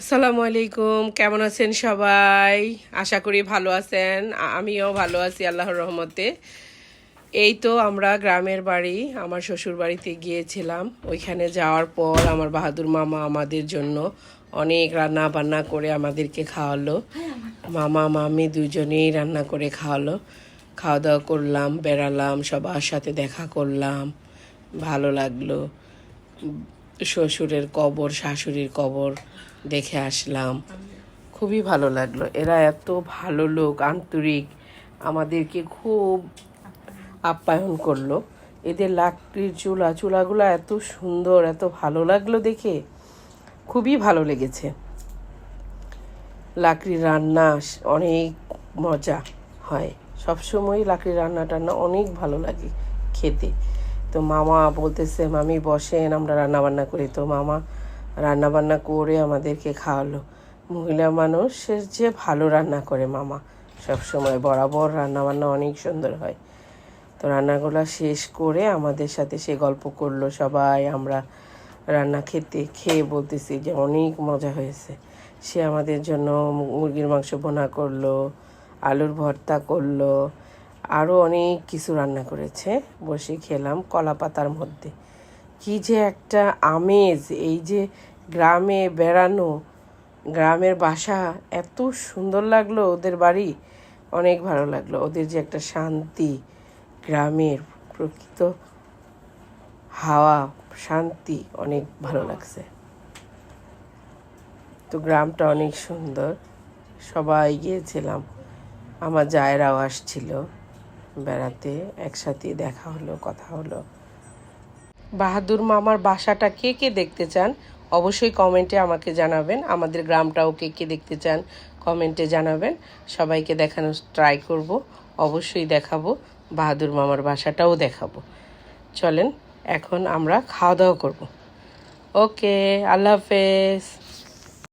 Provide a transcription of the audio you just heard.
আসসালামু আলাইকুম, কেমন আছেন সবাই? আশা করি ভালো আছেন। আমিও ভালো আছি আল্লাহর রহমতে। এই তো আমরা গ্রামের বাড়ি, আমার শ্বশুর বাড়িতে গিয়েছিলাম। ওইখানে যাওয়ার পর আমার বাহাদুর মামা আমাদের জন্য অনেক রান্না বান্না করে আমাদেরকে খাওয়ালো। মামা মামি দুজনেই রান্না করে খাওয়ালো। খাওয়া দাওয়া করলাম, বেড়ালাম, সবার সাথে দেখা করলাম, ভালো লাগলো। শ্বশুরের কবর, শাশুড়ির কবর দেখে আসলাম, খুবই ভালো লাগলো। এরা এত ভালো লোক, আন্তরিক, আমাদেরকে খুব আপ্যায়ন করলো। এদের লাকড়ির চুলাগুলো এত সুন্দর, এত ভালো লাগলো দেখে, খুবই ভালো লেগেছে। লাকড়ির রান্না অনেক মজা হয়, সবসময় লাকড়ির রান্না টান্না অনেক ভালো লাগে খেতে। তো মামা বলতেছে, মামি বসেন, আমরা রান্নাবান্না করি। তো মামা রান্নাবান্না করে আমাদেরকে খাওয়ালো। মহিলা মানুষের যে ভালো রান্না করে মামা, সবসময় বরাবর রান্নাবান্না অনেক সুন্দর হয়। তো রান্নাগুলো শেষ করে আমাদের সাথে সে গল্প করলো। সবাই আমরা রান্না খেয়ে বলতেছি যে অনেক মজা হয়েছে। সে আমাদের জন্য মুরগির মাংস ভুনা করলো, আলুর ভর্তা করলো, আরও অনেক কিছু রান্না করেছে। বসে খেলাম কলা পাতার মধ্যে। কি যে একটা আমেজ! এই যে গ্রামে বেড়ানো, গ্রামের বাসা, এত সুন্দর লাগলো ওদের বাড়ি, অনেক ভালো লাগলো। ওদের যে একটা শান্তি, গ্রামের প্রকৃত হাওয়া, শান্তি, অনেক ভালো লাগছে। তো গ্রামটা অনেক সুন্দর। সবাই গিয়েছিলাম, আমার জায়েরাও আসছিল বেড়াতে, একসাথে দেখা হলো, কথা হলো। বাহাদুর মামার বাসাটা কে কে দেখতে চান অবশ্যই কমেন্টে আমাকে জানাবেন। আমাদের গ্রামটাও কে কে দেখতে চান কমেন্টে জানাবেন। সবাইকে দেখানোর ট্রাই করব, অবশ্যই দেখাবো। বাহাদুর মামার বাসাটাও দেখাবো। চলেন এখন আমরা খাওয়া দাওয়া করব। ওকে, আল্লাহ হাফেজ।